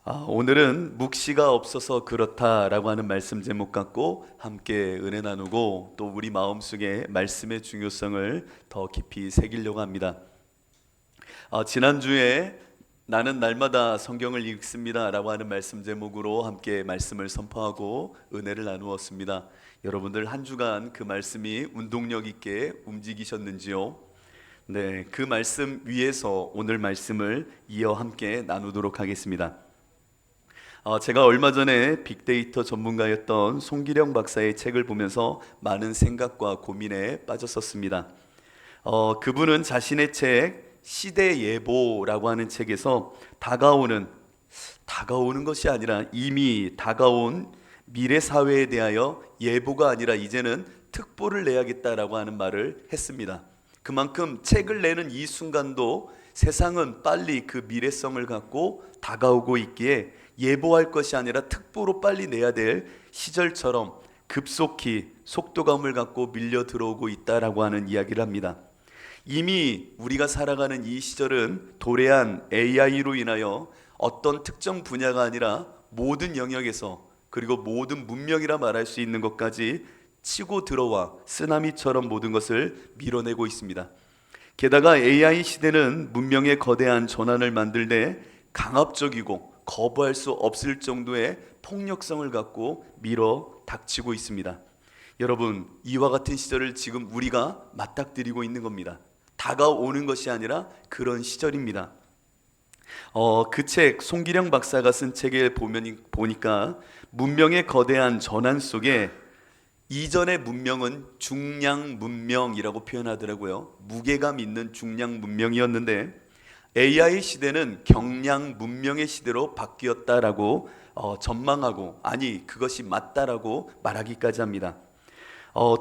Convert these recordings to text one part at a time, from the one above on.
오늘은 묵시가 없어서 그렇다라고 하는 말씀 제목 갖고 함께 은혜 나누고 또 우리 마음속에 말씀의 중요성을 더 깊이 새기려고 합니다. 지난주에 나는 날마다 성경을 읽습니다 라고 하는 말씀 제목으로 함께 말씀을 선포하고 은혜를 나누었습니다. 여러분들 한 주간 그 말씀이 운동력 있게 움직이셨는지요? 네, 그 말씀 위에서 오늘 말씀을 이어 함께 나누도록 하겠습니다. 제가 얼마 전에 빅데이터 전문가였던 송기령 박사의 책을 보면서 많은 생각과 고민에 빠졌었습니다. 그분은 자신의 책 시대예보라고 하는 책에서 다가오는 것이 아니라 이미 다가온 미래 사회에 대하여 예보가 아니라 이제는 특보를 내야겠다라고 하는 말을 했습니다. 그만큼 책을 내는 이 순간도 세상은 빨리 그 미래성을 갖고 다가오고 있기에 예보할 것이 아니라 특보로 빨리 내야 될 시절처럼 급속히 속도감을 갖고 밀려 들어오고 있다라고 하는 이야기를 합니다. 이미 우리가 살아가는 이 시절은 도래한 AI로 인하여 어떤 특정 분야가 아니라 모든 영역에서 그리고 모든 문명이라 말할 수 있는 것까지 치고 들어와 쓰나미처럼 모든 것을 밀어내고 있습니다. 게다가 AI 시대는 문명의 거대한 전환을 만들 때 강압적이고 거부할 수 없을 정도의 폭력성을 갖고 밀어 닥치고 있습니다. 여러분, 이와 같은 시절을 지금 우리가 맞닥뜨리고 있는 겁니다. 다가오는 것이 아니라 그런 시절입니다. 그 책, 송기령 박사가 쓴 책에 보니까 문명의 거대한 전환 속에 이전의 문명은 중량 문명이라고 표현하더라고요. 무게감 있는 중량 문명이었는데 AI 시대는 경량 문명의 시대로 바뀌었다라고 전망하고, 아니 그것이 맞다라고 말하기까지 합니다.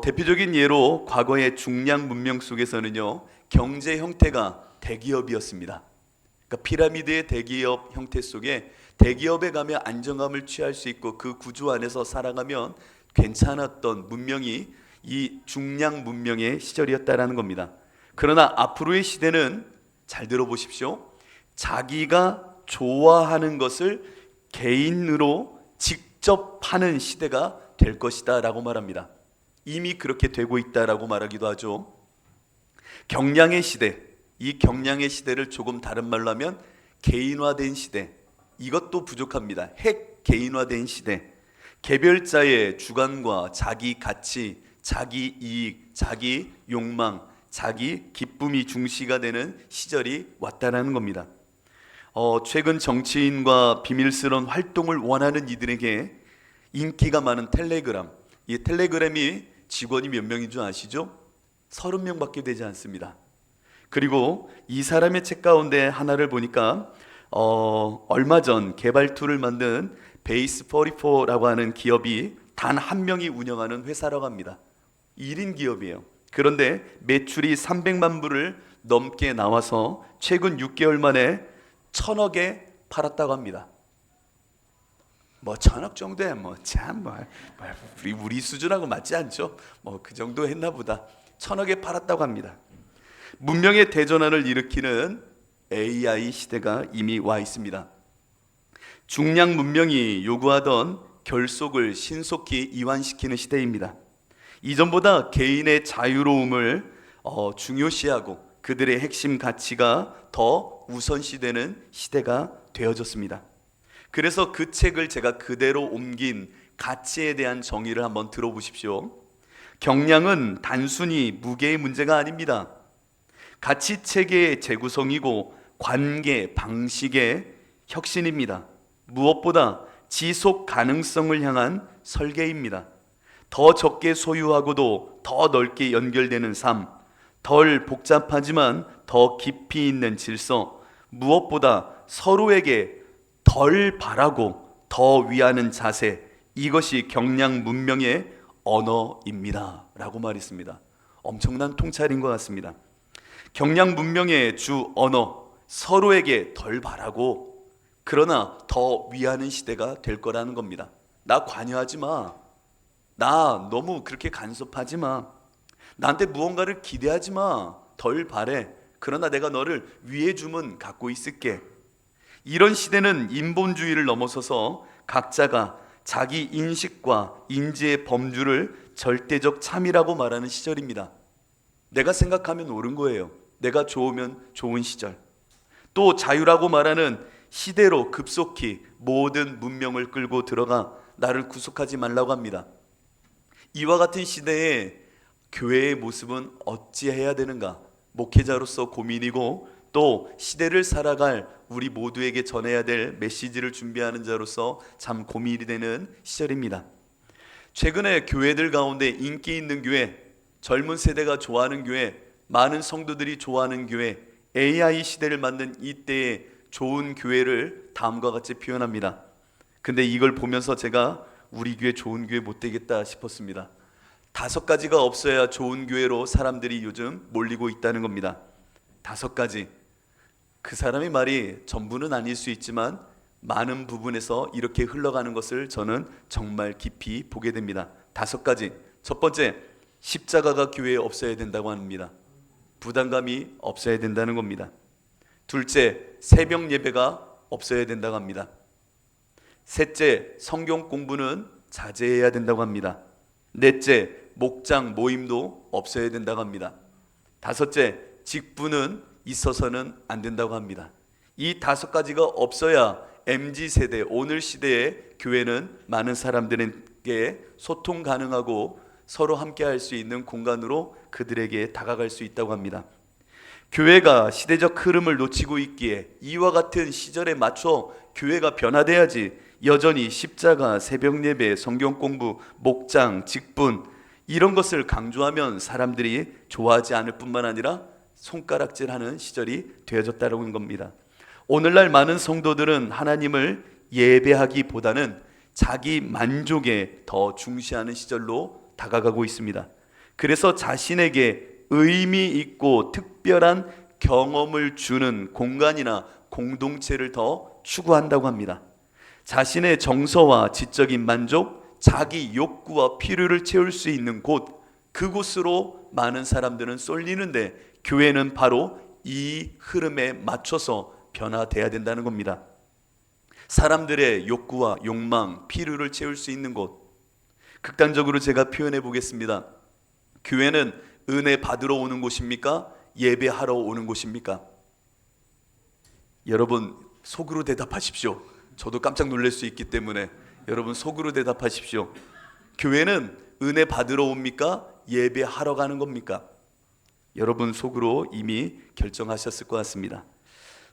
대표적인 예로 과거의 중량 문명 속에서는요, 경제 형태가 대기업이었습니다. 그러니까 피라미드의 대기업 형태 속에 대기업에 가면 안정감을 취할 수 있고 그 구조 안에서 살아가면 괜찮았던 문명이 이 중량 문명의 시절이었다라는 겁니다. 그러나 앞으로의 시대는 잘 들어보십시오. 자기가 좋아하는 것을 개인으로 직접 하는 시대가 될 것이다 라고 말합니다. 이미 그렇게 되고 있다라고 말하기도 하죠. 경량의 시대, 이 경량의 시대를 조금 다른 말로 하면 개인화된 시대, 이것도 부족합니다. 핵 개인화된 시대, 개별자의 주관과 자기 가치, 자기 이익, 자기 욕망, 자기 기쁨이 중시가 되는 시절이 왔다라는 겁니다. 최근 정치인과 비밀스러운 활동을 원하는 이들에게 인기가 많은 텔레그램, 이 텔레그램이 직원이 몇 명인 줄 아시죠? 30명밖에 되지 않습니다. 그리고 이 사람의 책 가운데 하나를 보니까 얼마 전 개발 툴을 만든 베이스44라고 하는 기업이 단 한 명이 운영하는 회사라고 합니다. 1인 기업이에요. 그런데 매출이 300만 불을 넘게 나와서 최근 6개월 만에 1,000억에 팔았다고 합니다. 뭐 1,000억 정도에 우리 수준하고 맞지 않죠? 뭐 그 정도 했나 보다. 1,000억에 팔았다고 합니다. 문명의 대전환을 일으키는 AI 시대가 이미 와 있습니다. 중량 문명이 요구하던 결속을 신속히 이완시키는 시대입니다. 이전보다 개인의 자유로움을 중요시하고 그들의 핵심 가치가 더 우선시되는 시대가 되어졌습니다. 그래서 그 책을 제가 그대로 옮긴 가치에 대한 정의를 한번 들어보십시오. 경량은 단순히 무게의 문제가 아닙니다. 가치 체계의 재구성이고 관계 방식의 혁신입니다. 무엇보다 지속 가능성을 향한 설계입니다. 더 적게 소유하고도 더 넓게 연결되는 삶, 덜 복잡하지만 더 깊이 있는 질서, 무엇보다 서로에게 덜 바라고 더 위하는 자세, 이것이 경량 문명의 언어입니다 라고 말했습니다. 엄청난 통찰인 것 같습니다. 경량 문명의 주 언어, 서로에게 덜 바라고 그러나 더 위하는 시대가 될 거라는 겁니다. 나 관여하지 마. 나 너무 그렇게 간섭하지 마. 나한테 무언가를 기대하지 마. 덜 바래. 그러나 내가 너를 위해 주면 갖고 있을게. 이런 시대는 인본주의를 넘어서서 각자가 자기 인식과 인지의 범주를 절대적 참이라고 말하는 시절입니다. 내가 생각하면 옳은 거예요. 내가 좋으면 좋은 시절. 또 자유라고 말하는 시대로 급속히 모든 문명을 끌고 들어가 나를 구속하지 말라고 합니다. 이와 같은 시대에 교회의 모습은 어찌해야 되는가? 목회자로서 고민이고 또 시대를 살아갈 우리 모두에게 전해야 될 메시지를 준비하는 자로서 참 고민이 되는 시절입니다. 최근에 교회들 가운데 인기 있는 교회, 젊은 세대가 좋아하는 교회, 많은 성도들이 좋아하는 교회, AI 시대를 맞는 이때의 좋은 교회를 다음과 같이 표현합니다. 근데 이걸 보면서 제가 우리 교회 좋은 교회 못 되겠다 싶었습니다. 5가지가 없어야 좋은 교회로 사람들이 요즘 몰리고 있다는 겁니다. 5가지. 그 사람의 말이 전부는 아닐 수 있지만 많은 부분에서 이렇게 흘러가는 것을 저는 정말 깊이 보게 됩니다. 5가지. 첫 번째, 십자가가 교회에 없어야 된다고 합니다. 부담감이 없어야 된다는 겁니다. 둘째, 새벽 예배가 없어야 된다고 합니다. 셋째, 성경 공부는 자제해야 된다고 합니다. 넷째, 목장 모임도 없어야 된다고 합니다. 다섯째, 직분은 있어서는 안 된다고 합니다. 이 5가지가 없어야 MZ세대, 오늘 시대의 교회는 많은 사람들에게 소통 가능하고 서로 함께 할 수 있는 공간으로 그들에게 다가갈 수 있다고 합니다. 교회가 시대적 흐름을 놓치고 있기에 이와 같은 시절에 맞춰 교회가 변화돼야지 여전히 십자가, 새벽 예배, 성경 공부, 목장, 직분 이런 것을 강조하면 사람들이 좋아하지 않을 뿐만 아니라 손가락질하는 시절이 되어졌다는 겁니다. 오늘날 많은 성도들은 하나님을 예배하기보다는 자기 만족에 더 중시하는 시절로 다가가고 있습니다. 그래서 자신에게 의미 있고 특별한 경험을 주는 공간이나 공동체를 더 추구한다고 합니다. 자신의 정서와 지적인 만족, 자기 욕구와 필요를 채울 수 있는 곳, 그곳으로 많은 사람들은 쏠리는데 교회는 바로 이 흐름에 맞춰서 변화돼야 된다는 겁니다. 사람들의 욕구와 욕망, 필요를 채울 수 있는 곳, 극단적으로 제가 표현해 보겠습니다. 교회는 은혜 받으러 오는 곳입니까? 예배하러 오는 곳입니까? 여러분 속으로 대답하십시오. 저도 깜짝 놀랄 수 있기 때문에 여러분 속으로 대답하십시오. 교회는 은혜 받으러 옵니까? 예배하러 가는 겁니까? 여러분 속으로 이미 결정하셨을 것 같습니다.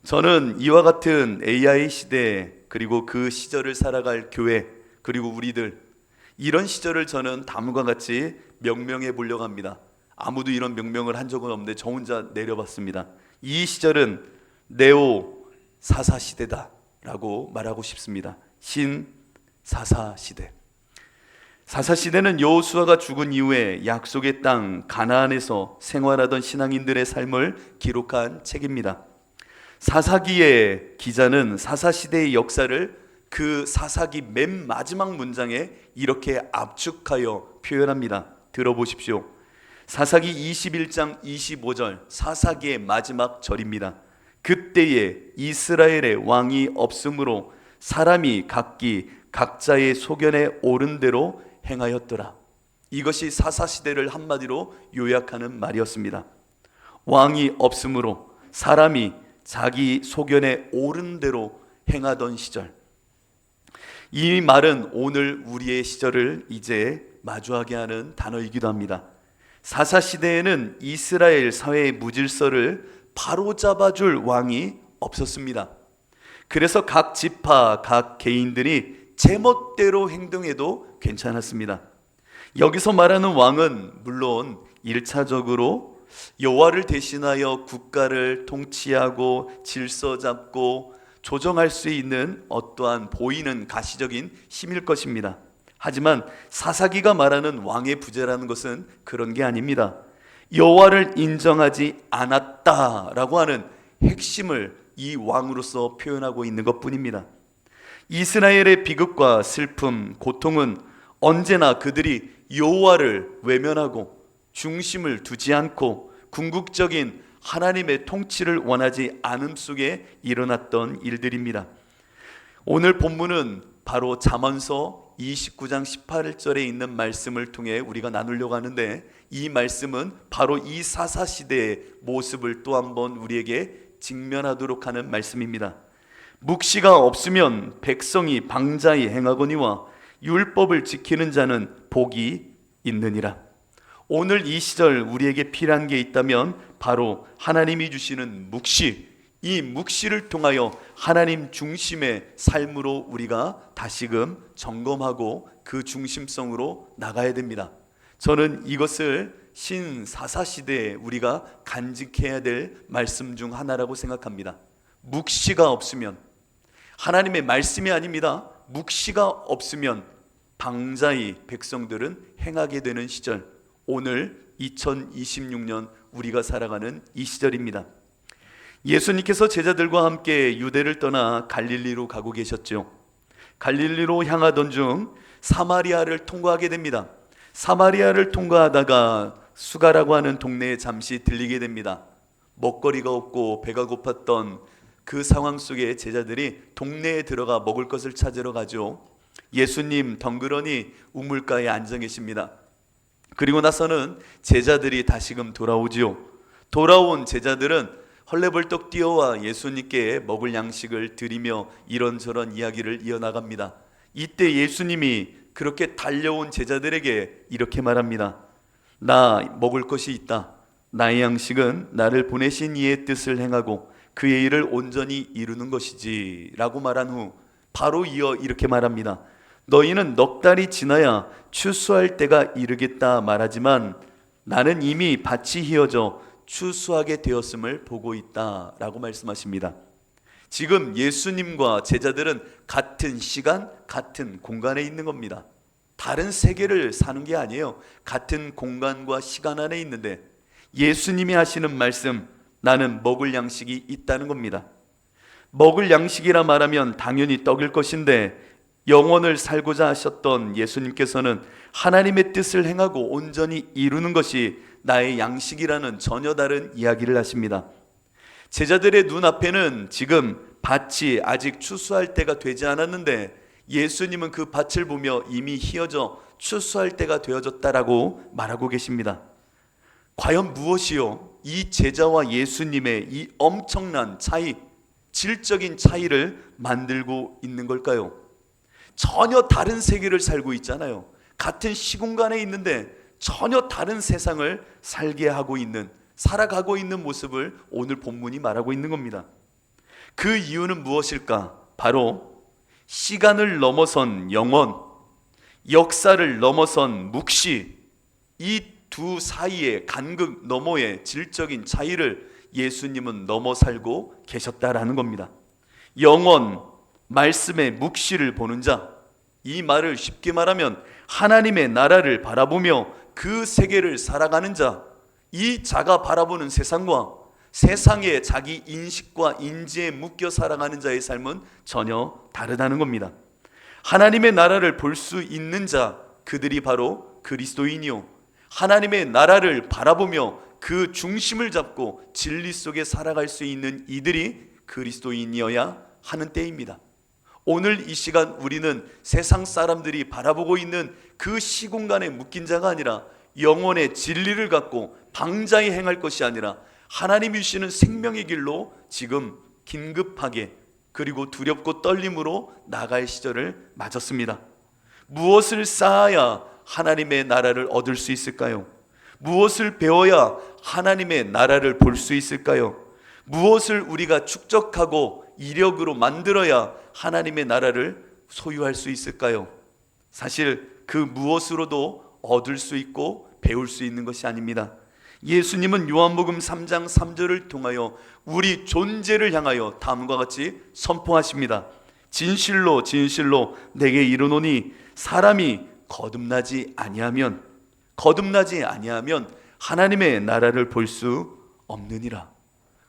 저는 이와 같은 AI 시대 그리고 그 시절을 살아갈 교회 그리고 우리들 이런 시절을 저는 다음과 같이 명명해 보려고 합니다. 아무도 이런 명명을 한 적은 없는데 저 혼자 내려봤습니다. 이 시절은 네오 사사 시대다라고 말하고 싶습니다. 신 사사 시대. 사사 시대는 여호수아가 죽은 이후에 약속의 땅 가나안에서 생활하던 신앙인들의 삶을 기록한 책입니다. 사사기의 기자는 사사 시대의 역사를 그 사사기 맨 마지막 문장에 이렇게 압축하여 표현합니다. 들어보십시오. 사사기 21장 25절 사사기의 마지막 절입니다. 그때에 이스라엘의 왕이 없으므로 사람이 각기 각자의 소견에 옳은 대로 행하였더라. 이것이 사사시대를 한마디로 요약하는 말이었습니다. 왕이 없으므로 사람이 자기 소견에 옳은 대로 행하던 시절. 이 말은 오늘 우리의 시절을 이제 마주하게 하는 단어이기도 합니다. 사사시대에는 이스라엘 사회의 무질서를 바로잡아줄 왕이 없었습니다. 그래서 각 지파, 각 개인들이 제멋대로 행동해도 괜찮았습니다. 여기서 말하는 왕은 물론 1차적으로 여호와를 대신하여 국가를 통치하고 질서 잡고 조정할 수 있는 어떠한 보이는 가시적인 힘일 것입니다. 하지만 사사기가 말하는 왕의 부재라는 것은 그런 게 아닙니다. 여호와를 인정하지 않았다라고 하는 핵심을 이 왕으로서 표현하고 있는 것뿐입니다. 이스라엘의 비극과 슬픔, 고통은 언제나 그들이 여호와를 외면하고 중심을 두지 않고 궁극적인 하나님의 통치를 원하지 않음 속에 일어났던 일들입니다. 오늘 본문은 바로 잠언서 29장 18절에 있는 말씀을 통해 우리가 나누려고 하는데, 이 말씀은 바로 이 사사시대의 모습을 또 한번 우리에게 직면하도록 하는 말씀입니다. 묵시가 없으면 백성이 방자히 행하거니와 율법을 지키는 자는 복이 있느니라. 오늘 이 시절 우리에게 필요한 게 있다면 바로 하나님이 주시는 묵시, 이 묵시를 통하여 하나님 중심의 삶으로 우리가 다시금 점검하고 그 중심성으로 나가야 됩니다. 저는 이것을 신사사시대에 우리가 간직해야 될 말씀 중 하나라고 생각합니다. 묵시가 없으면, 하나님의 말씀이 아닙니다, 묵시가 없으면 방자히 백성들은 행하게 되는 시절, 오늘 2026년 우리가 살아가는 이 시절입니다. 예수님께서 제자들과 함께 유대를 떠나 갈릴리로 가고 계셨죠. 갈릴리로 향하던 중 사마리아를 통과하게 됩니다. 사마리아를 통과하다가 수가라고 하는 동네에 잠시 들리게 됩니다. 먹거리가 없고 배가 고팠던 그 상황 속에 제자들이 동네에 들어가 먹을 것을 찾으러 가죠. 예수님 덩그러니 우물가에 앉아 계십니다. 그리고 나서는 제자들이 다시금 돌아오지요. 돌아온 제자들은 헐레벌떡 뛰어와 예수님께 먹을 양식을 드리며 이런저런 이야기를 이어나갑니다. 이때 예수님이 그렇게 달려온 제자들에게 이렇게 말합니다. 나 먹을 것이 있다. 나의 양식은 나를 보내신 이의 뜻을 행하고 그의 일을 온전히 이루는 것이지 라고 말한 후 바로 이어 이렇게 말합니다. 너희는 넉 달이 지나야 추수할 때가 이르겠다 말하지만 나는 이미 밭이 희어져 추수하게 되었음을 보고 있다 라고 말씀하십니다. 지금 예수님과 제자들은 같은 시간, 같은 공간에 있는 겁니다. 다른 세계를 사는 게 아니에요. 같은 공간과 시간 안에 있는데 예수님이 하시는 말씀, 나는 먹을 양식이 있다는 겁니다. 먹을 양식이라 말하면 당연히 떡일 것인데, 영원을 살고자 하셨던 예수님께서는 하나님의 뜻을 행하고 온전히 이루는 것이 나의 양식이라는 전혀 다른 이야기를 하십니다. 제자들의 눈앞에는 지금 밭이 아직 추수할 때가 되지 않았는데 예수님은 그 밭을 보며 이미 희어져 추수할 때가 되어졌다라고 말하고 계십니다. 과연 무엇이요? 이 제자와 예수님의 이 엄청난 차이, 질적인 차이를 만들고 있는 걸까요? 전혀 다른 세계를 살고 있잖아요. 같은 시공간에 있는데 전혀 다른 세상을 살게 하고 있는, 살아가고 있는 모습을 오늘 본문이 말하고 있는 겁니다. 그 이유는 무엇일까? 바로 시간을 넘어선 영원, 역사를 넘어선 묵시, 이 두 사이의 간극 너머의 질적인 차이를 예수님은 넘어 살고 계셨다라는 겁니다. 영원, 말씀의 묵시를 보는 자, 이 말을 쉽게 말하면 하나님의 나라를 바라보며 그 세계를 살아가는 자, 이 자가 바라보는 세상과 세상의 자기 인식과 인지에 묶여 살아가는 자의 삶은 전혀 다르다는 겁니다. 하나님의 나라를 볼 수 있는 자, 그들이 바로 그리스도인이요, 하나님의 나라를 바라보며 그 중심을 잡고 진리 속에 살아갈 수 있는 이들이 그리스도인이어야 하는 때입니다. 오늘 이 시간 우리는 세상 사람들이 바라보고 있는 그 시공간에 묶인 자가 아니라 영혼의 진리를 갖고 방자히 행할 것이 아니라 하나님이 주시는 생명의 길로 지금 긴급하게 그리고 두렵고 떨림으로 나갈 시절을 맞았습니다. 무엇을 쌓아야 하나님의 나라를 얻을 수 있을까요? 무엇을 배워야 하나님의 나라를 볼 수 있을까요? 무엇을 우리가 축적하고 이력으로 만들어야 하나님의 나라를 소유할 수 있을까요? 사실 그 무엇으로도 얻을 수 있고 배울 수 있는 것이 아닙니다. 예수님은 요한복음 3장 3절을 통하여 우리 존재를 향하여 다음과 같이 선포하십니다. 진실로 진실로 내게 이르노니 사람이 거듭나지 아니하면 하나님의 나라를 볼 수 없느니라.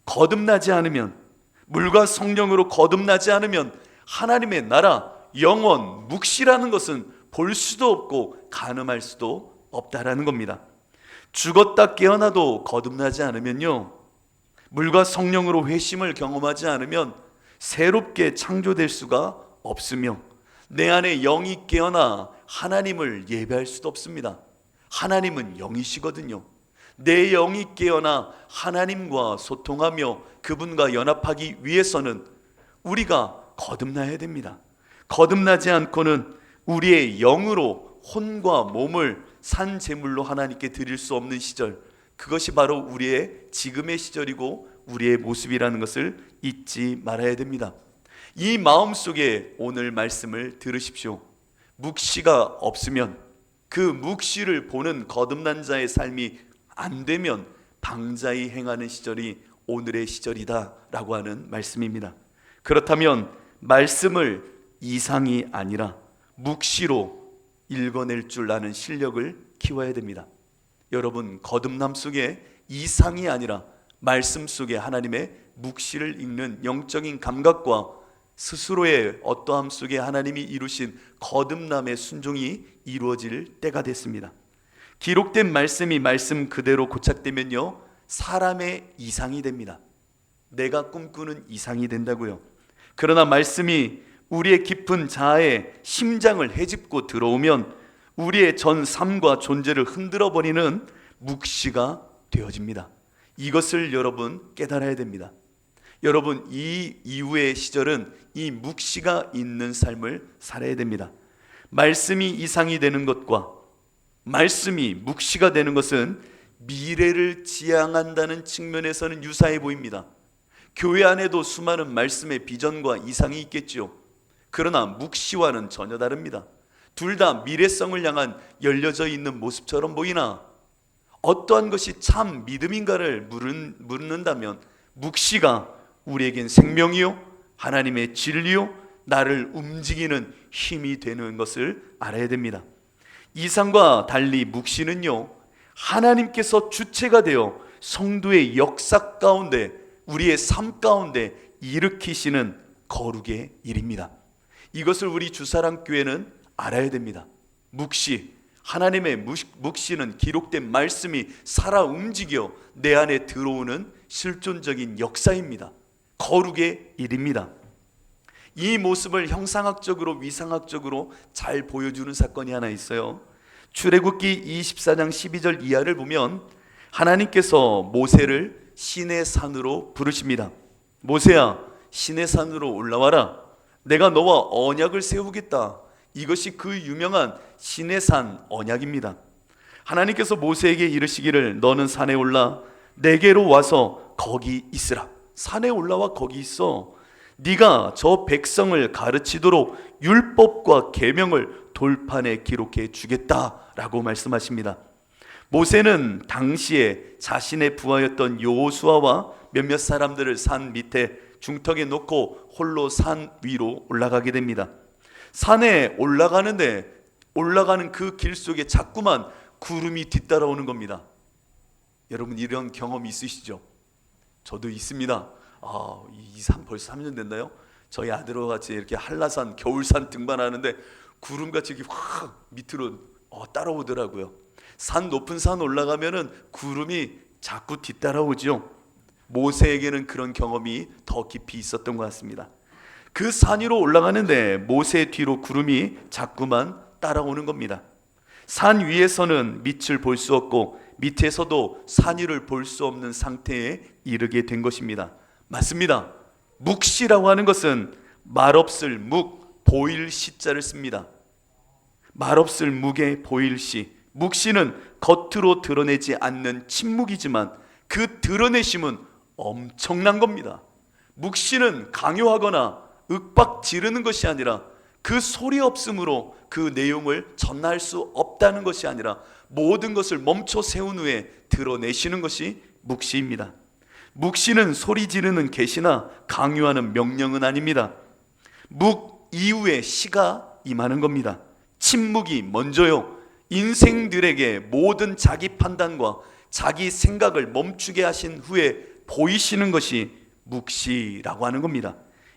거듭나지 않으면, 물과 성령으로 거듭나지 않으면 하나님의 나라, 영원, 묵시라는 것은 볼 수도 없고 가늠할 수도 없다라는 겁니다. 죽었다 깨어나도 거듭나지 않으면요, 물과 성령으로 회심을 경험하지 않으면 새롭게 창조될 수가 없으며 내 안에 영이 깨어나 하나님을 예배할 수도 없습니다. 하나님은 영이시거든요. 내 영이 깨어나 하나님과 소통하며 그분과 연합하기 위해서는 우리가 거듭나야 됩니다. 거듭나지 않고는 우리의 영으로 혼과 몸을 산 제물로 하나님께 드릴 수 없는 시절, 그것이 바로 우리의 지금의 시절이고 우리의 모습이라는 것을 잊지 말아야 됩니다. 이 마음속에 오늘 말씀을 들으십시오. 묵시가 없으면, 그 묵시를 보는 거듭난 자의 삶이 안 되면 방자히 행하는 시절이 오늘의 시절이다 라고 하는 말씀입니다. 그렇다면 말씀을 이상이 아니라 묵시로 읽어낼 줄 아는 실력을 키워야 됩니다. 여러분, 거듭남 속에 이상이 아니라 말씀 속에 하나님의 묵시를 읽는 영적인 감각과 스스로의 어떠함 속에 하나님이 이루신 거듭남의 순종이 이루어질 때가 됐습니다. 기록된 말씀이 말씀 그대로 고착되면요, 사람의 이상이 됩니다. 내가 꿈꾸는 이상이 된다고요. 그러나 말씀이 우리의 깊은 자아의 심장을 헤집고 들어오면 우리의 전 삶과 존재를 흔들어 버리는 묵시가 되어집니다. 이것을 여러분 깨달아야 됩니다. 여러분, 이 이후의 시절은 이 묵시가 있는 삶을 살아야 됩니다. 말씀이 이상이 되는 것과 말씀이 묵시가 되는 것은 미래를 지향한다는 측면에서는 유사해 보입니다. 교회 안에도 수많은 말씀의 비전과 이상이 있겠지요. 그러나 묵시와는 전혀 다릅니다. 둘 다 미래성을 향한 열려져 있는 모습처럼 보이나 어떠한 것이 참 믿음인가를 묻는다면 묵시가 우리에겐 생명이요, 하나님의 진리요, 나를 움직이는 힘이 되는 것을 알아야 됩니다. 이상과 달리 묵시는요, 하나님께서 주체가 되어 성도의 역사 가운데, 우리의 삶 가운데 일으키시는 거룩의 일입니다. 이것을 우리 주사랑교회는 알아야 됩니다. 묵시, 하나님의 묵시는 기록된 말씀이 살아 움직여 내 안에 들어오는 실존적인 역사입니다. 거룩의 일입니다. 이 모습을 형상학적으로 위상학적으로 잘 보여주는 사건이 하나 있어요. 출애굽기 24장 12절 이하를 보면 하나님께서 모세를 시내 산으로 부르십니다. 모세야, 시내 산으로 올라와라. 내가 너와 언약을 세우겠다. 이것이 그 유명한 시내산 언약입니다. 하나님께서 모세에게 이르시기를 너는 산에 올라 내게로 와서 거기 있으라. 산에 올라와 거기 있어. 네가 저 백성을 가르치도록 율법과 계명을 돌판에 기록해 주겠다라고 말씀하십니다. 모세는 당시에 자신의 부하였던 여호수아와 몇몇 사람들을 산 밑에 중턱에 놓고 홀로 산 위로 올라가게 됩니다. 산에 올라가는 그 길 속에 자꾸만 구름이 뒤따라오는 겁니다. 여러분, 이런 경험이 있으시죠? 저도 있습니다. 이 산 벌써 3년 됐나요? 저희 아들과 같이 이렇게 한라산 겨울산 등반하는데 구름같이 이렇게 확 밑으로 따라오더라고요. 산 높은 산 올라가면은 구름이 자꾸 뒤따라오죠. 모세에게는 그런 경험이 더 깊이 있었던 것 같습니다. 그 산 위로 올라가는데 모세 뒤로 구름이 자꾸만 따라오는 겁니다. 산 위에서는 밑을 볼 수 없고 밑에서도 산 위를 볼 수 없는 상태에 이르게 된 것입니다. 맞습니다. 묵시라고 하는 것은 말없을 묵, 보일 시자를 씁니다. 말없을 묵의 보일 시. 묵시는 겉으로 드러내지 않는 침묵이지만 그 드러내심은 엄청난 겁니다. 묵시는 강요하거나 윽박 지르는 것이 아니라 그 소리 없음으로 그 내용을 전할 수 없다는 것이 아니라 모든 것을 멈춰 세운 후에 드러내시는 것이 묵시입니다. 묵시는 소리 지르는 계시나 강요하는 명령은 아닙니다. 묵 이후에 시가 임하는 겁니다. 침묵이 먼저요, 인생들에게 모든 자기 판단과 자기 생각을 멈추게 하신 후에 보이시는 것이 묵시라고 하는 겁니다.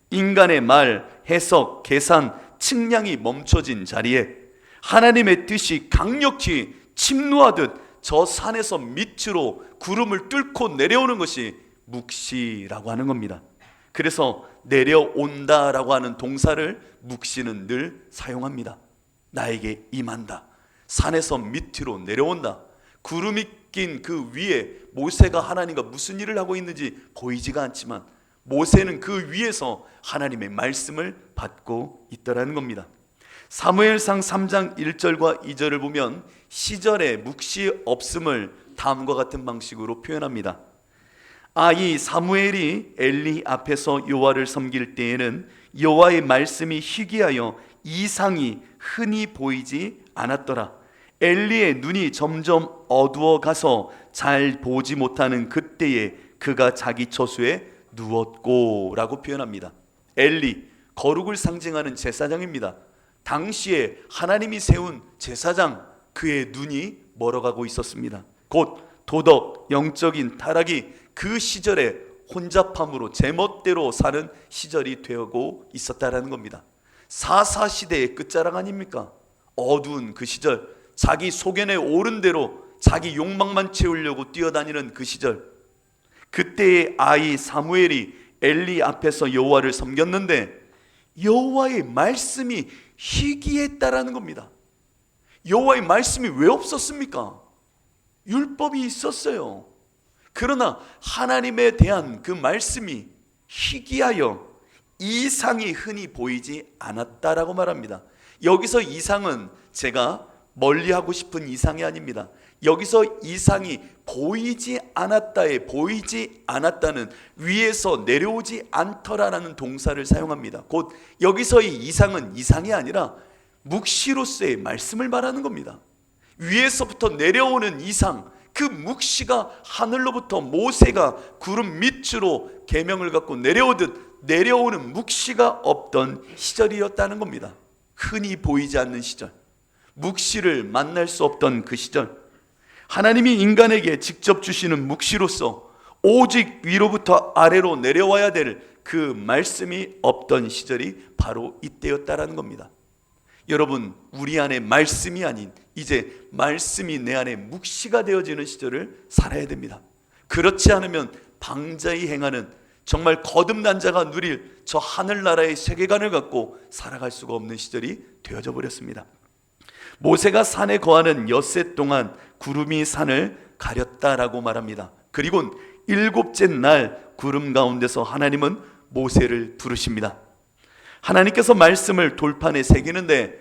인간의 말, 해석, 계산, 측량이 멈춰진 자리에 하나님의 뜻이 강력히 침노하듯 저 산에서 밑으로 구름을 뚫고 내려오는 것이 묵시라고 하는 겁니다. 그래서 내려온다라고 하는 동사를 묵시는 늘 사용합니다. 나에게 임한다. 산에서 밑으로 내려온다. 구름이 낀 그 위에 모세가 하나님과 무슨 일을 하고 있는지 보이지가 않지만 모세는 그 위에서 하나님의 말씀을 받고 있더라는 겁니다. 사무엘상 3장 1절과 2절을 보면 시절에 묵시 없음을 다음과 같은 방식으로 표현합니다. 이 사무엘이 엘리 앞에서 여호와를 섬길 때에는 여호와의 말씀이 희귀하여 이상이 흔히 보이지 않았더라. 엘리의 눈이 점점 어두워 가서 잘 보지 못하는 그때에 그가 자기 처소에 누웠고 라고 표현합니다. 엘리, 거룩을 상징하는 제사장입니다. 당시에 하나님이 세운 제사장, 그의 눈이 멀어가고 있었습니다. 곧 도덕, 영적인 타락이 그 시절에 혼잡함으로 제멋대로 사는 시절이 되고 있었다라는 겁니다. 사사시대의 끝자락 아닙니까? 어두운 그 시절, 자기 소견에 오른 대로 자기 욕망만 채우려고 뛰어다니는 그 시절, 그때의 아이 사무엘이 엘리 앞에서 여호와를 섬겼는데 여호와의 말씀이 희귀했다라는 겁니다. 여호와의 말씀이 왜 없었습니까? 율법이 있었어요. 그러나 하나님에 대한 그 말씀이 희귀하여 이상이 흔히 보이지 않았다라고 말합니다. 여기서 이상은 제가 멀리하고 싶은 이상이 아닙니다. 여기서 이상이 보이지 않았다에 보이지 않았다는 위에서 내려오지 않더라라는 동사를 사용합니다. 곧 여기서의 이상은 이상이 아니라 묵시로서의 말씀을 말하는 겁니다. 위에서부터 내려오는 이상, 그 묵시가 하늘로부터 모세가 구름 밑으로 계명을 갖고 내려오듯 내려오는 묵시가 없던 시절이었다는 겁니다. 흔히 보이지 않는 시절, 묵시를 만날 수 없던 그 시절, 하나님이 인간에게 직접 주시는 묵시로서 오직 위로부터 아래로 내려와야 될 그 말씀이 없던 시절이 바로 이때였다라는 겁니다. 여러분, 우리 안에 말씀이 아닌 이제 말씀이 내 안에 묵시가 되어지는 시절을 살아야 됩니다. 그렇지 않으면 방자히 행하는 정말 거듭난 자가 누릴 저 하늘나라의 세계관을 갖고 살아갈 수가 없는 시절이 되어져 버렸습니다. 모세가 산에 거하는 엿새 동안 구름이 산을 가렸다라고 말합니다. 그리고 7째 날 구름 가운데서 하나님은 모세를 부르십니다. 하나님께서 말씀을 돌판에 새기는데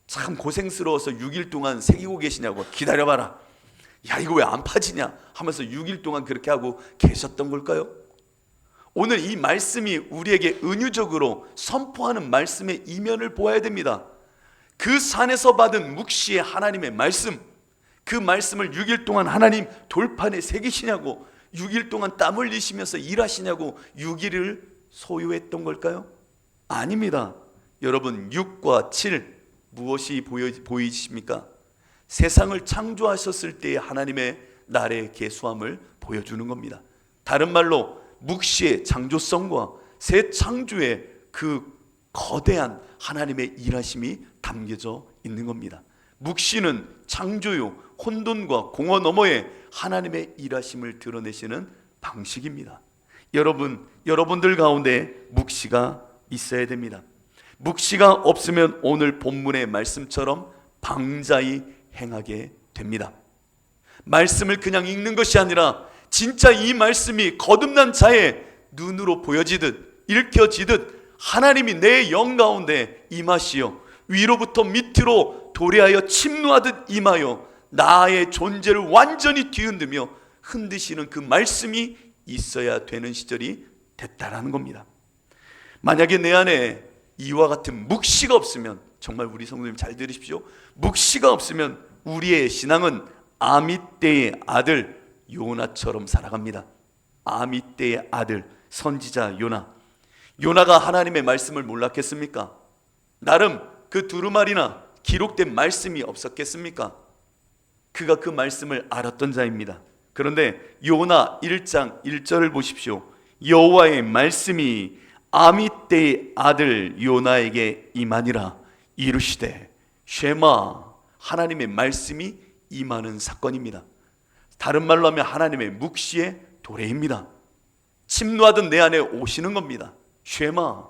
참 고생스러워서 6일 동안 새기고 계시냐고, 기다려봐라, 야 이거 왜 안 파지냐 하면서 6일 동안 그렇게 하고 계셨던 걸까요? 오늘 이 말씀이 우리에게 은유적으로 선포하는 말씀의 이면을 보아야 됩니다. 그 산에서 받은 묵시의 하나님의 말씀, 그 말씀을 6일 동안 하나님 돌판에 새기시냐고, 6일 동안 땀 흘리시면서 일하시냐고 6일을 소유했던 걸까요? 아닙니다. 여러분, 6과 7 무엇이 보이십니까? 세상을 창조하셨을 때의 하나님의 날의 계수함을 보여주는 겁니다. 다른 말로 묵시의 창조성과 새 창조의 그 거대한 하나님의 일하심이 담겨져 있는 겁니다. 묵시는 창조요, 혼돈과 공허 너머에 하나님의 일하심을 드러내시는 방식입니다. 여러분들 가운데 묵시가 있어야 됩니다. 묵시가 없으면 오늘 본문의 말씀처럼 방자히 행하게 됩니다. 말씀을 그냥 읽는 것이 아니라 진짜 이 말씀이 거듭난 자의 눈으로 보여지듯 읽혀지듯 하나님이 내 영 가운데 임하시어 위로부터 밑으로 도래하여 침노하듯 임하여 나의 존재를 완전히 뒤흔들며 흔드시는 그 말씀이 있어야 되는 시절이 됐다라는 겁니다. 만약에 내 안에 이와 같은 묵시가 없으면, 정말 우리 성도님 잘 들으십시오, 묵시가 없으면 우리의 신앙은 아미떼의 아들 요나처럼 살아갑니다. 아미떼의 아들 선지자 요나가 하나님의 말씀을 몰랐겠습니까? 나름 그 두루마리나 기록된 말씀이 없었겠습니까? 그가 그 말씀을 알았던 자입니다. 그런데 요나 1장 1절을 보십시오. 여호와의 말씀이 아미떼의 아들 요나에게 임하니라. 이르시되 쉐마, 하나님의 말씀이 임하는 사건입니다. 다른 말로 하면 하나님의 묵시의 도래입니다. 침노하던 내 안에 오시는 겁니다. 쉐마,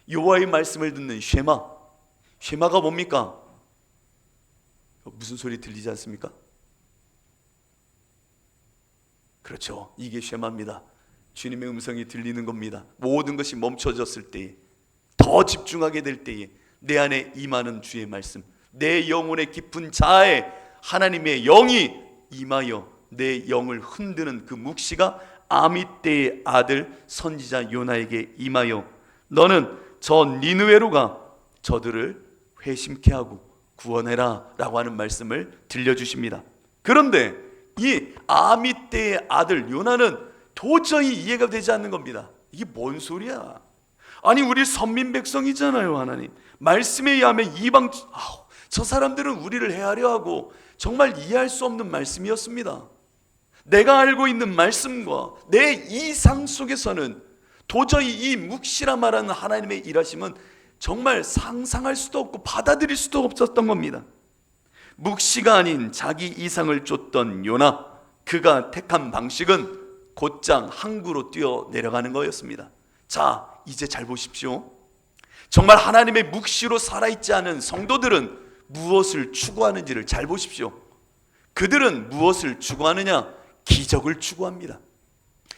여호와의 말씀을 듣는 쉐마. 쉐마가 뭡니까? 무슨 소리 들리지 않습니까? 그렇죠. 이게 쉐마입니다. 주님의 음성이 들리는 겁니다. 모든 것이 멈춰졌을 때에, 더 집중하게 될 때에 내 안에 임하는 주의 말씀, 내 영혼의 깊은 자아에 하나님의 영이 임하여 내 영을 흔드는 그 묵시가 아미떼의 아들 선지자 요나에게 임하여 너는 저 니느웨로 가 저들을 회심케 하고 구원해라 라고 하는 말씀을 들려주십니다. 그런데 이 아미떼의 아들 요나는 도저히 이해가 되지 않는 겁니다. 이게 뭔 소리야? 아니 우리 선민 백성이잖아요. 하나님 말씀에 의하면 이방, 저 사람들은 우리를 해하려 하고 정말 이해할 수 없는 말씀이었습니다. 내가 알고 있는 말씀과 내 이상 속에서는 도저히 이 묵시라 말하는 하나님의 일하심은 정말 상상할 수도 없고 받아들일 수도 없었던 겁니다. 묵시가 아닌 자기 이상을 쫓던 요나, 그가 택한 방식은 곧장 항구로 뛰어 내려가는 거였습니다. 자, 이제 잘 보십시오. 정말 하나님의 묵시로 살아있지 않은 성도들은 무엇을 추구하는지를 잘 보십시오. 그들은 무엇을 추구하느냐? 기적을 추구합니다.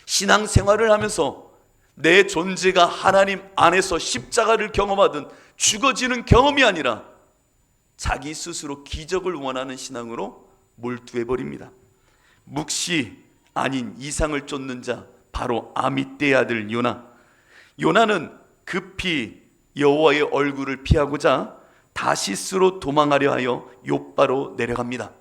신앙생활을 하면서 내 존재가 하나님 안에서 십자가를 경험하든 죽어지는 경험이 아니라 자기 스스로 기적을 원하는 신앙으로 몰두해버립니다. 묵시 아닌 이상을 쫓는 자, 바로 아미떼의 아들 요나. 요나는 급히 여호와의 얼굴을 피하고자 다시스로 도망하려 하여 욥바로 내려갑니다.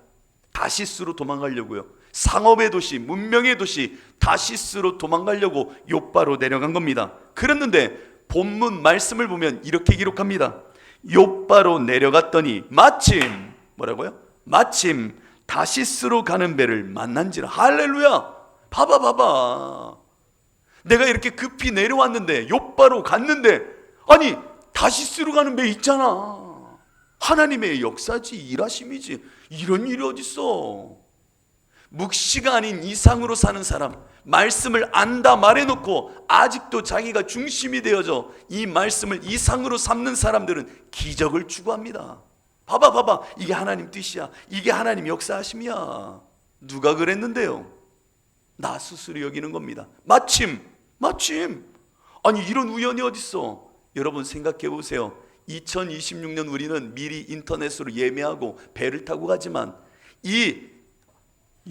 다시스로 도망가려고요. 상업의 도시, 문명의 도시 다시스로 도망가려고 욥바로 내려간 겁니다. 그랬는데 본문 말씀을 보면 이렇게 기록합니다. 욥바로 내려갔더니 마침, 뭐라고요? 마침 다시스로 가는 배를 만난지라. 할렐루야. 봐봐. 내가 이렇게 급히 내려왔는데, 욥바로 갔는데, 아니 다시스로 가는 배 있잖아. 하나님의 역사지, 일하심이지. 이런 일이 어딨어. 묵시가 아닌 이상으로 사는 사람, 말씀을 안다 말해놓고 아직도 자기가 중심이 되어져 이 말씀을 이상으로 삼는 사람들은 기적을 추구합니다. 봐봐, 이게 하나님 뜻이야, 이게 하나님 역사하심이야. 누가 그랬는데요? 나 스스로 여기는 겁니다. 마침 아니 이런 우연이 어딨어. 여러분 생각해 보세요. 2026년 우리는 미리 인터넷으로 예매하고 배를 타고 가지만 이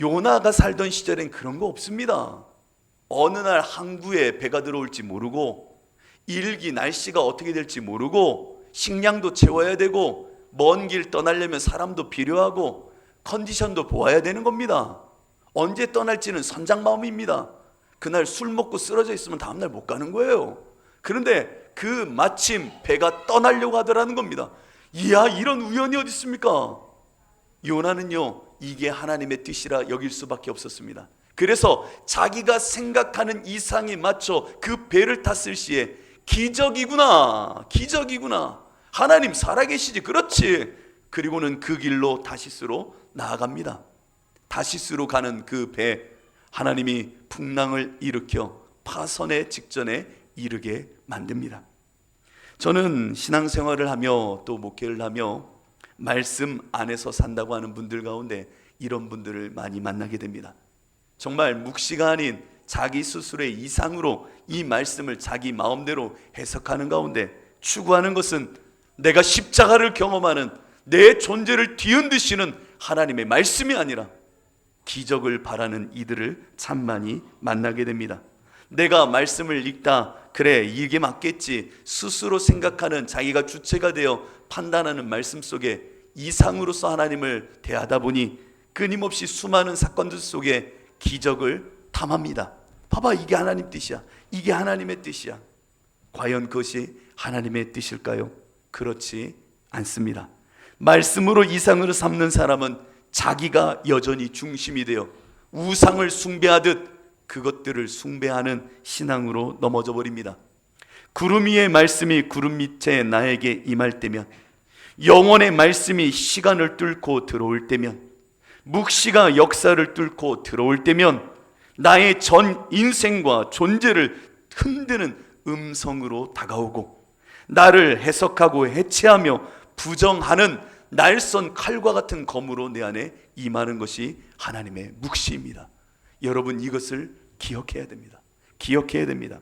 요나가 살던 시절엔 그런 거 없습니다. 어느 날 항구에 배가 들어올지 모르고, 일기 날씨가 어떻게 될지 모르고, 식량도 채워야 되고, 먼 길 떠나려면 사람도 필요하고, 컨디션도 보아야 되는 겁니다. 언제 떠날지는 선장마음입니다. 그날 술 먹고 쓰러져 있으면 다음날 못 가는 거예요. 그런데 그 마침 배가 떠나려고 하더라는 겁니다. 이야, 이런 우연이 어디 있습니까? 요나는요, 이게 하나님의 뜻이라 여길 수밖에 없었습니다. 그래서 자기가 생각하는 이상에 맞춰 그 배를 탔을 시에 기적이구나, 하나님 살아계시지, 그렇지. 그리고는 그 길로 다시스로 나아갑니다. 다시스로 가는 그 배, 하나님이 풍랑을 일으켜 파선의 직전에 이르게 만듭니다. 저는 신앙생활을 하며 또 목회를 하며 말씀 안에서 산다고 하는 분들 가운데 이런 분들을 많이 만나게 됩니다. 정말 묵시가 아닌 자기 스스로의 이상으로 이 말씀을 자기 마음대로 해석하는 가운데 추구하는 것은 내가 십자가를 경험하는 내 존재를 뒤흔드시는 하나님의 말씀이 아니라 기적을 바라는 이들을 참 많이 만나게 됩니다. 내가 말씀을 읽다, 그래 이게 맞겠지 스스로 생각하는, 자기가 주체가 되어 판단하는 말씀 속에 이상으로서 하나님을 대하다 보니 끊임없이 수많은 사건들 속에 기적을 탐합니다. 봐봐, 이게 하나님 뜻이야, 이게 하나님의 뜻이야. 과연 그것이 하나님의 뜻일까요? 그렇지 않습니다. 말씀으로 이상으로 삼는 사람은 자기가 여전히 중심이 되어 우상을 숭배하듯 그것들을 숭배하는 신앙으로 넘어져 버립니다. 구름 위의 말씀이 구름 밑에 나에게 임할 때면, 영원의 말씀이 시간을 뚫고 들어올 때면, 묵시가 역사를 뚫고 들어올 때면 나의 전 인생과 존재를 흔드는 음성으로 다가오고 나를 해석하고 해체하며 부정하는 날선 칼과 같은 검으로 내 안에 임하는 것이 하나님의 묵시입니다. 여러분, 이것을 기억해야 됩니다. 기억해야 됩니다.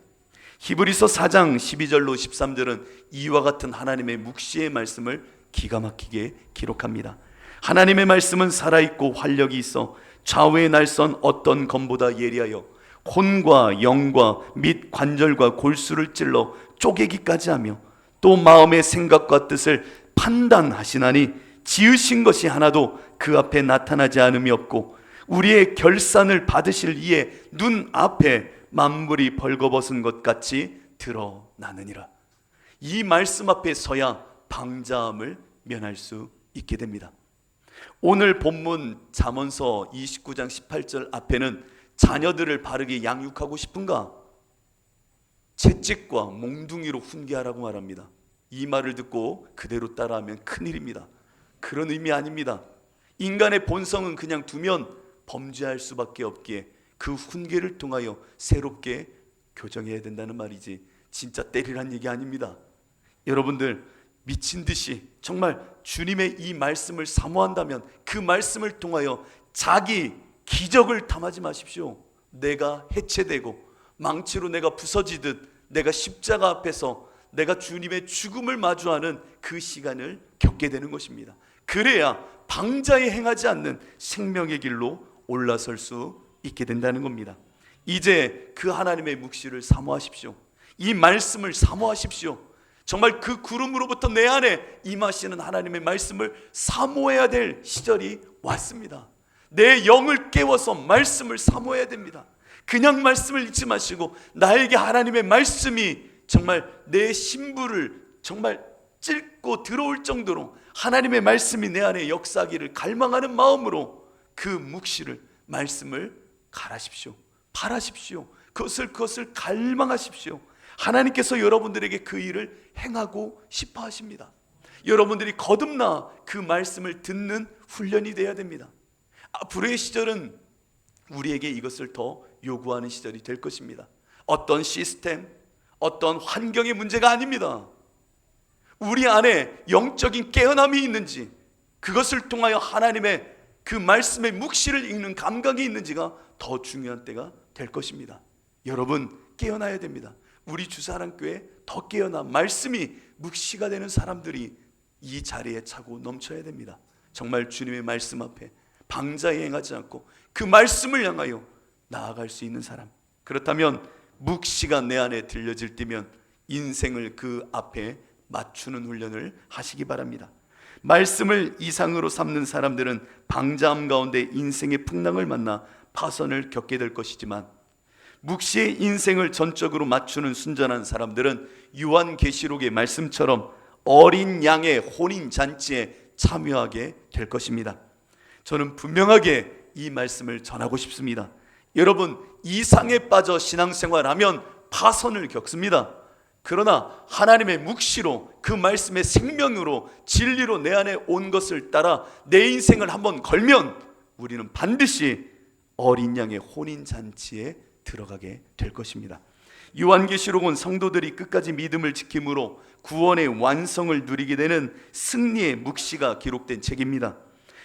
히브리서 4장 12절로 13절은 이와 같은 하나님의 묵시의 말씀을 기가 막히게 기록합니다. 하나님의 말씀은 살아있고 활력이 있어 좌우의 날선 어떤 검보다 예리하여 혼과 영과 및 관절과 골수를 찔러 쪼개기까지 하며 또 마음의 생각과 뜻을 판단하시나니 지으신 것이 하나도 그 앞에 나타나지 않음이 없고 우리의 결산을 받으실 이의 눈 앞에 만물이 벌거벗은 것 같이 드러나느니라. 이 말씀 앞에 서야 방자함을 면할 수 있게 됩니다. 오늘 본문 잠언서 29장 18절 앞에는 자녀들을 바르게 양육하고 싶은가? 채찍과 몽둥이로 훈계하라고 말합니다. 이 말을 듣고 그대로 따라하면 큰일입니다. 그런 의미 아닙니다. 인간의 본성은 그냥 두면 범죄할 수밖에 없기에 그 훈계를 통하여 새롭게 교정해야 된다는 말이지 진짜 때리란 얘기 아닙니다. 여러분들 미친 듯이 정말 주님의 이 말씀을 사모한다면 그 말씀을 통하여 자기 기적을 탐하지 마십시오. 내가 해체되고 망치로 내가 부서지듯 내가 십자가 앞에서 내가 주님의 죽음을 마주하는 그 시간을 겪게 되는 것입니다. 그래야 방자에 행하지 않는 생명의 길로 올라설 수 있게 된다는 겁니다. 이제 그 하나님의 묵시를 사모하십시오. 이 말씀을 사모하십시오. 정말 그 구름으로부터 내 안에 임하시는 하나님의 말씀을 사모해야 될 시절이 왔습니다. 내 영을 깨워서 말씀을 사모해야 됩니다. 그냥 말씀을 읽지 마시고 나에게 하나님의 말씀이 정말 내 심부를 정말 찔고 들어올 정도로 하나님의 말씀이 내 안에 역사하기를 갈망하는 마음으로 그 묵시를 말씀을 갈아십시오. 바라십시오. 그것을 갈망하십시오. 하나님께서 여러분들에게 그 일을 행하고 싶어 하십니다. 여러분들이 거듭나 그 말씀을 듣는 훈련이 되어야 됩니다. 앞으로의 시절은 우리에게 이것을 더 요구하는 시절이 될 것입니다. 어떤 시스템, 어떤 환경의 문제가 아닙니다. 우리 안에 영적인 깨어남이 있는지, 그것을 통하여 하나님의 그 말씀의 묵시를 읽는 감각이 있는지가 더 중요한 때가 될 것입니다. 여러분 깨어나야 됩니다. 우리 주사랑교회 더 깨어나 말씀이 묵시가 되는 사람들이 이 자리에 차고 넘쳐야 됩니다. 정말 주님의 말씀 앞에 방자에 행하지 않고 그 말씀을 향하여 나아갈 수 있는 사람. 그렇다면 묵시가 내 안에 들려질 때면 인생을 그 앞에 맞추는 훈련을 하시기 바랍니다. 말씀을 이상으로 삼는 사람들은 방자함 가운데 인생의 풍랑을 만나 파선을 겪게 될 것이지만 묵시의 인생을 전적으로 맞추는 순전한 사람들은 요한계시록의 말씀처럼 어린 양의 혼인잔치에 참여하게 될 것입니다. 저는 분명하게 이 말씀을 전하고 싶습니다. 여러분, 이상에 빠져 신앙생활하면 파선을 겪습니다. 그러나 하나님의 묵시로 그 말씀의 생명으로 진리로 내 안에 온 것을 따라 내 인생을 한번 걸면 우리는 반드시 어린 양의 혼인잔치에 들어가게 될 것입니다. 요한계시록은 성도들이 끝까지 믿음을 지킴으로 구원의 완성을 누리게 되는 승리의 묵시가 기록된 책입니다.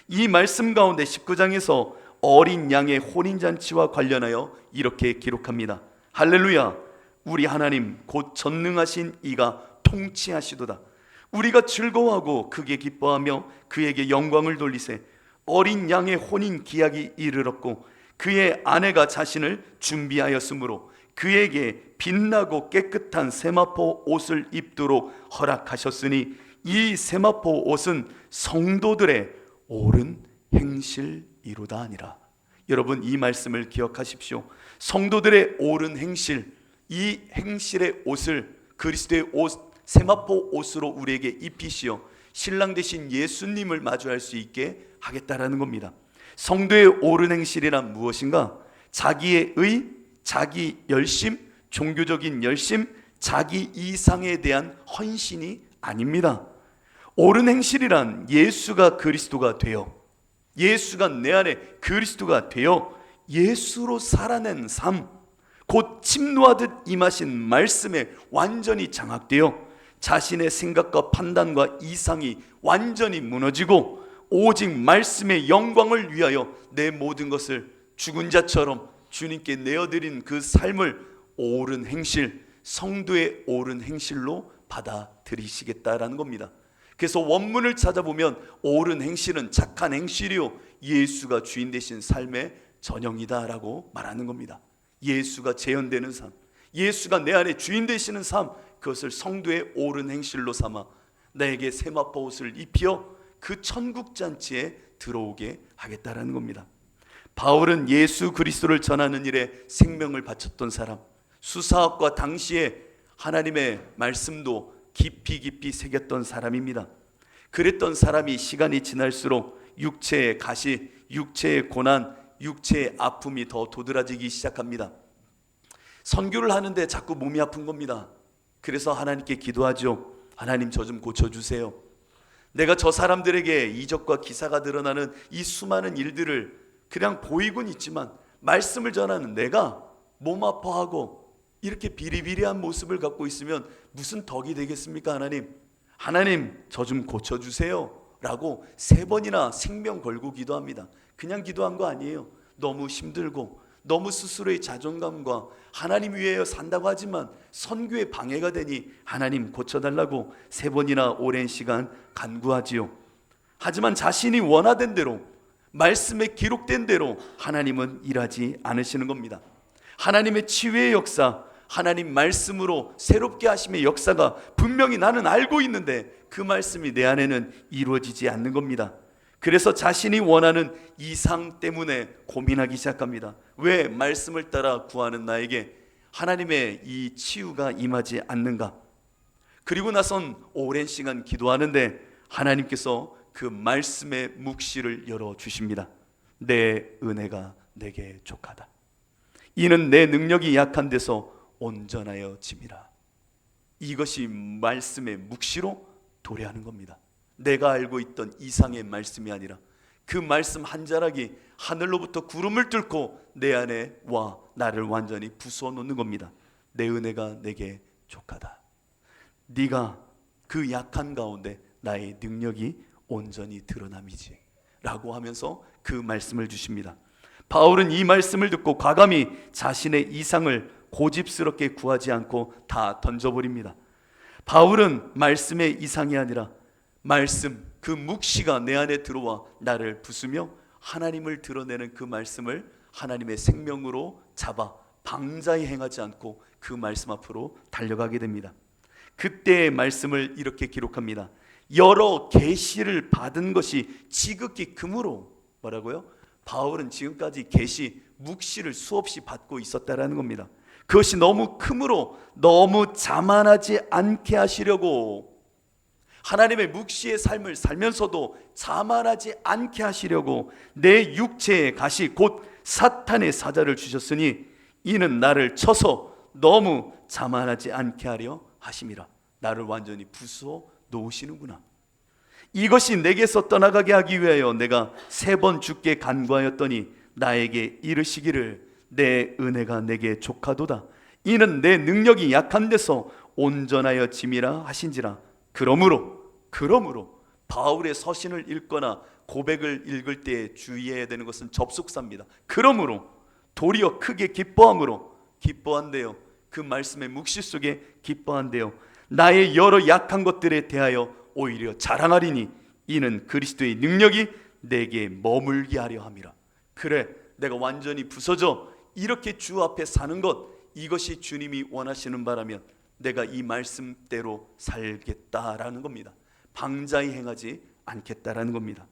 이 말씀 가운데 19장에서 어린 양의 혼인잔치와 관련하여 이렇게 기록합니다. 할렐루야, 우리 하나님 곧 전능하신 이가 통치하시도다. 우리가 즐거워하고 크게 기뻐하며 그에게 영광을 돌리세. 어린 양의 혼인 기약이 이르렀고 그의 아내가 자신을 준비하였으므로 그에게 빛나고 깨끗한 세마포 옷을 입도록 허락하셨으니 이 세마포 옷은 성도들의 옳은 행실이로다 하니라. 여러분, 이 말씀을 기억하십시오. 성도들의 옳은 행실, 이 행실의 옷을 그리스도의 옷, 세마포 옷으로 우리에게 입히시어 신랑 되신 예수님을 마주할 수 있게 하겠다라는 겁니다. 성도의 옳은 행실이란 무엇인가? 자기의 의, 자기 열심, 종교적인 열심, 자기 이상에 대한 헌신이 아닙니다. 옳은 행실이란 예수가 그리스도가 되어, 예수가 내 안에 그리스도가 되어 예수로 살아낸 삶, 곧 침노하듯 임하신 말씀에 완전히 장악되어 자신의 생각과 판단과 이상이 완전히 무너지고 오직 말씀의 영광을 위하여 내 모든 것을 죽은 자처럼 주님께 내어드린 그 삶을 옳은 행실, 성도의 옳은 행실로 받아들이시겠다라는 겁니다. 그래서 원문을 찾아보면 옳은 행실은 착한 행실이요 예수가 주인 되신 삶의 전형이다라고 말하는 겁니다. 예수가 재현되는 삶, 예수가 내 안에 주인 되시는 삶, 그것을 성도의 옳은 행실로 삼아 나에게 세마포 옷을 입혀 그 천국 잔치에 들어오게 하겠다라는 겁니다. 바울은 예수 그리스도를 전하는 일에 생명을 바쳤던 사람, 수사학과 당시에 하나님의 말씀도 깊이 새겼던 사람입니다. 그랬던 사람이 시간이 지날수록 육체의 가시, 육체의 고난, 육체의 아픔이 더 도드라지기 시작합니다. 선교를 하는데 자꾸 몸이 아픈 겁니다. 그래서 하나님께 기도하죠. 하나님, 저 좀 고쳐주세요. 내가 저 사람들에게 이적과 기사가 드러나는 이 수많은 일들을 그냥 보이곤 있지만 말씀을 전하는 내가 몸 아파하고 이렇게 비리비리한 모습을 갖고 있으면 무슨 덕이 되겠습니까? 하나님, 하나님 저 좀 고쳐주세요 라고 3번이나 생명 걸고 기도합니다. 그냥 기도한 거 아니에요. 너무 힘들고 너무 스스로의 자존감과 하나님 위에 산다고 하지만 선교에 방해가 되니 하나님 고쳐달라고 3번이나 오랜 시간 간구하지요. 하지만 자신이 원하던 대로, 말씀에 기록된 대로 하나님은 일하지 않으시는 겁니다. 하나님의 치유의 역사, 하나님 말씀으로 새롭게 하심의 역사가 분명히 나는 알고 있는데 그 말씀이 내 안에는 이루어지지 않는 겁니다. 그래서 자신이 원하는 이상 때문에 고민하기 시작합니다. 왜 말씀을 따라 구하는 나에게 하나님의 이 치유가 임하지 않는가? 그리고 나선 오랜 시간 기도하는데 하나님께서 그 말씀의 묵시를 열어주십니다. 내 은혜가 내게 족하다. 이는 내 능력이 약한 데서 온전하여 짐이라. 이것이 말씀의 묵시로 도래하는 겁니다. 내가 알고 있던 이상의 말씀이 아니라 그 말씀 한 자락이 하늘로부터 구름을 뚫고 내 안에 와 나를 완전히 부수어 놓는 겁니다. 내 은혜가 내게 족하다. 네가 그 약한 가운데 나의 능력이 온전히 드러남이지 라고 하면서 그 말씀을 주십니다. 바울은 이 말씀을 듣고 과감히 자신의 이상을 고집스럽게 구하지 않고 다 던져버립니다. 바울은 말씀의 이상이 아니라 말씀, 그 묵시가 내 안에 들어와 나를 부수며 하나님을 드러내는 그 말씀을 하나님의 생명으로 잡아 방자히 행하지 않고 그 말씀 앞으로 달려가게 됩니다. 그때의 말씀을 이렇게 기록합니다. 여러 계시를 받은 것이 지극히 금으로, 뭐라고요? 바울은 지금까지 계시, 묵시를 수없이 받고 있었다라는 겁니다. 그것이 너무 크므로 너무 자만하지 않게 하시려고, 하나님의 묵시의 삶을 살면서도 자만하지 않게 하시려고 내 육체의 가시 곧 사탄의 사자를 주셨으니 이는 나를 쳐서 너무 자만하지 않게 하려 하심이라. 나를 완전히 부수어 놓으시는구나. 이것이 내게서 떠나가게 하기 위하여 내가 3번 주께 간구하였더니 나에게 이르시기를 내 은혜가 내게 족하도다. 이는 내 능력이 약한 데서 온전하여 짐이라 하신지라. 그러므로 바울의 서신을 읽거나 고백을 읽을 때 주의해야 되는 것은 접속사입니다. 그러므로 도리어 크게 기뻐한대요. 그 말씀의 묵시 속에 기뻐한대요. 나의 여러 약한 것들에 대하여 오히려 자랑하리니 이는 그리스도의 능력이 내게 머물게 하려 함이라. 그래, 내가 완전히 부서져 이렇게 주 앞에 사는 것, 이것이 주님이 원하시는 바라면 내가 이 말씀대로 살겠다라는 겁니다. 방자히 행하지 않겠다라는 겁니다.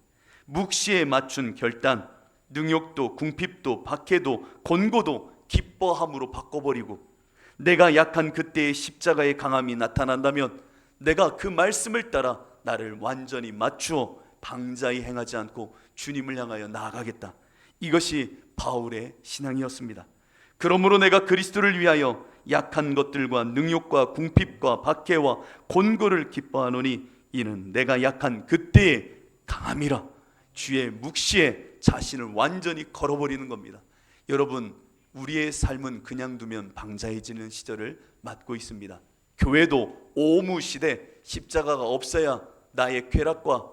묵시에 맞춘 결단, 능욕도 궁핍도 박해도 권고도 기뻐함으로 바꿔버리고, 내가 약한 그때의 십자가의 강함이 나타난다면 내가 그 말씀을 따라 나를 완전히 맞추어 방자히 행하지 않고 주님을 향하여 나아가겠다. 이것이 바울의 신앙이었습니다. 그러므로 내가 그리스도를 위하여 약한 것들과 능욕과 궁핍과 박해와 곤고를 기뻐하노니 이는 내가 약한 그때의 강함이라. 주의 묵시에 자신을 완전히 걸어버리는 겁니다. 여러분, 우리의 삶은 그냥 두면 방자해지는 시절을 맞고 있습니다. 교회도 오무 시대, 십자가가 없어야 나의 쾌락과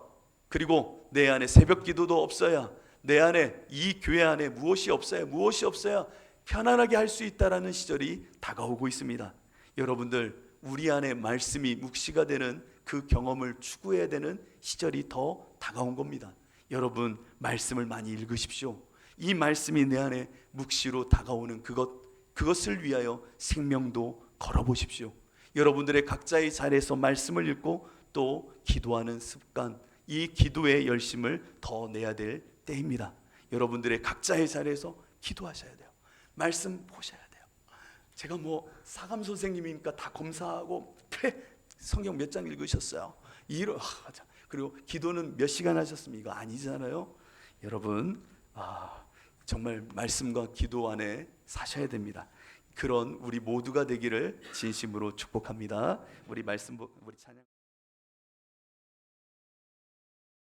그리고 내 안에 새벽 기도도 없어야, 내 안에 이 교회 안에 무엇이 없어야 편안하게 할 수 있다라는 시절이 다가오고 있습니다. 여러분들, 우리 안에 말씀이 묵시가 되는 그 경험을 추구해야 되는 시절이 더 다가온 겁니다. 여러분, 말씀을 많이 읽으십시오. 이 말씀이 내 안에 묵시로 다가오는 그것을 위하여 생명도 걸어보십시오. 여러분들의 각자의 자리에서 말씀을 읽고 또 기도하는 습관, 이 기도의 열심을 더 내야 될 때입니다. 여러분들의 각자의 자리에서 기도하셔야 돼요. 말씀 보셔야 돼요. 제가 뭐 사감 선생님이니까 다 검사하고 성경 몇 장 읽으셨어요? 맞아. 그리고 기도는 몇 시간 하셨습니까? 아니잖아요. 여러분, 정말 말씀과 기도 안에 사셔야 됩니다. 그런 우리 모두가 되기를 진심으로 축복합니다. 우리 찬양.